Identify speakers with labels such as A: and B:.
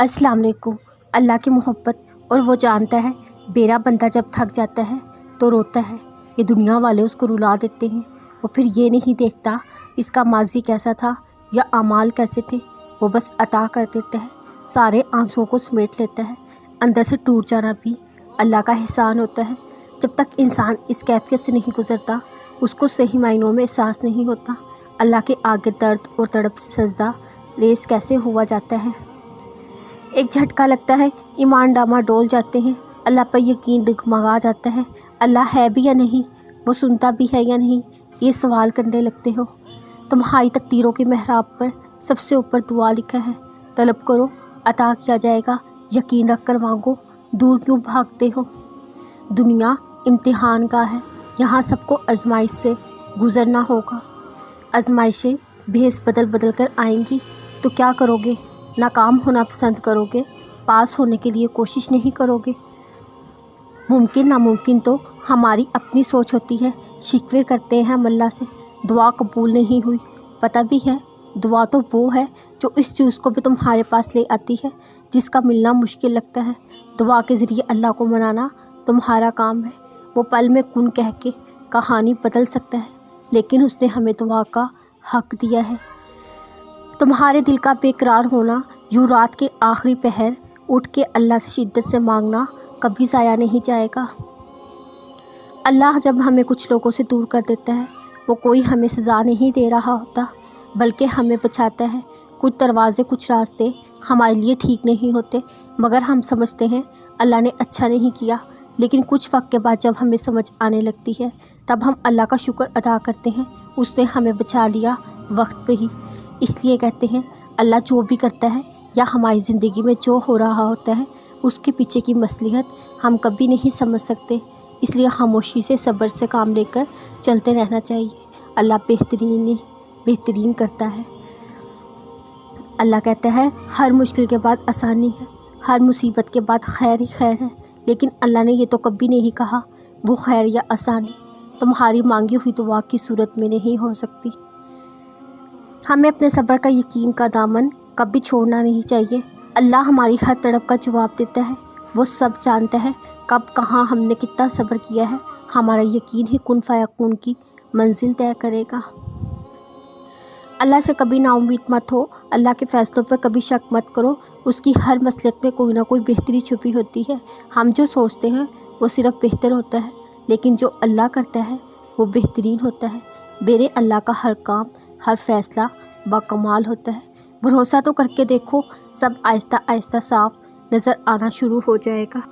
A: अस्सलाम वालेकुम। अल्लाह की मोहब्बत और वो जानता है मेरा बंदा जब थक जाता है तो रोता है। ये दुनिया वाले उसको रुला देते हैं, वो फिर ये नहीं देखता इसका माजी कैसा था या अमाल कैसे थे, वो बस अता कर देता है, सारे आंसुओं को समेट लेता है। अंदर से टूट जाना भी अल्लाह का एहसान होता है। जब तक इंसान इस कैफियत से नहीं गुजरता उसको सही मायनों में एहसास नहीं होता अल्लाह के आगे दर्द और तड़प से सजदा लेस कैसे हुआ जाता है। एक झटका लगता है, ईमान डामाडोल जाते हैं, अल्लाह पर यकीन डगमगा जाता है। अल्लाह है भी या नहीं, वो सुनता भी है या नहीं, ये सवाल करने लगते हो। तुम्हारी तकदीरों के मेहराब पर सबसे ऊपर दुआ लिखा है, तलब करो अता किया जाएगा, यकीन रख कर मांगो, दूर क्यों भागते हो। दुनिया इम्तिहान का है, यहाँ सबको आजमाइश से गुज़रना होगा। आजमाइशें भेस बदल बदल कर आएंगी तो क्या करोगे, नाकाम होना पसंद करोगे, पास होने के लिए कोशिश नहीं करोगे। मुमकिन नामुमकिन तो हमारी अपनी सोच होती है। शिकवे करते हैं हम अल्लाह से, दुआ कबूल नहीं हुई। पता भी है दुआ तो वो है जो इस चीज़ को भी तुम्हारे पास ले आती है जिसका मिलना मुश्किल लगता है। दुआ के ज़रिए अल्लाह को मनाना तुम्हारा काम है। वो पल में कुन कह के कहानी बदल सकता है, लेकिन उसने हमें दुआ का हक दिया है। तुम्हारे दिल का बेकरार होना, यूँ रात के आखिरी पहर उठ के अल्लाह से शिद्दत से मांगना कभी ज़ाया नहीं जाएगा। अल्लाह जब हमें कुछ लोगों से दूर कर देता है वो कोई हमें सज़ा नहीं दे रहा होता, बल्कि हमें बचाता है। कुछ दरवाज़े कुछ रास्ते हमारे लिए ठीक नहीं होते, मगर हम समझते हैं अल्लाह ने अच्छा नहीं किया। लेकिन कुछ वक्त के बाद जब हमें समझ आने लगती है तब हम अल्लाह का शुक्र अदा करते हैं, उसने हमें बचा लिया वक्त पे ही। इसलिए कहते हैं अल्लाह जो भी करता है या हमारी ज़िंदगी में जो हो रहा होता है उसके पीछे की मसलिहत हम कभी नहीं समझ सकते। इसलिए खामोशी से सब्र से काम लेकर चलते रहना चाहिए। अल्लाह बेहतरीन करता है। अल्लाह कहता है हर मुश्किल के बाद आसानी है, हर मुसीबत के बाद खैर ही खैर है। लेकिन अल्लाह ने ये तो कभी नहीं कहा वो खैर या आसानी तुम्हारी मांगी हुई दुआ की सूरत में नहीं हो सकती। हमें अपने सब्र का यकीन का दामन कभी छोड़ना नहीं चाहिए। अल्लाह हमारी हर तड़प का जवाब देता है, वो सब जानता है कब कहाँ हमने कितना सब्र किया है। हमारा यकीन ही कुन फयाकुन की मंजिल तय करेगा। अल्लाह से कभी नाउम्मीद मत हो, अल्लाह के फ़ैसलों पर कभी शक मत करो। उसकी हर मसलहत में कोई ना कोई बेहतरी छुपी होती है। हम जो सोचते हैं वो सिर्फ बेहतर होता है, लेकिन जो अल्लाह करता है वो बेहतरीन होता है। मेरे अल्लाह का हर काम हर फ़ैसला बाकमाल होता है। भरोसा तो करके देखो, सब आहिस्ता आहिस्ता साफ नज़र आना शुरू हो जाएगा।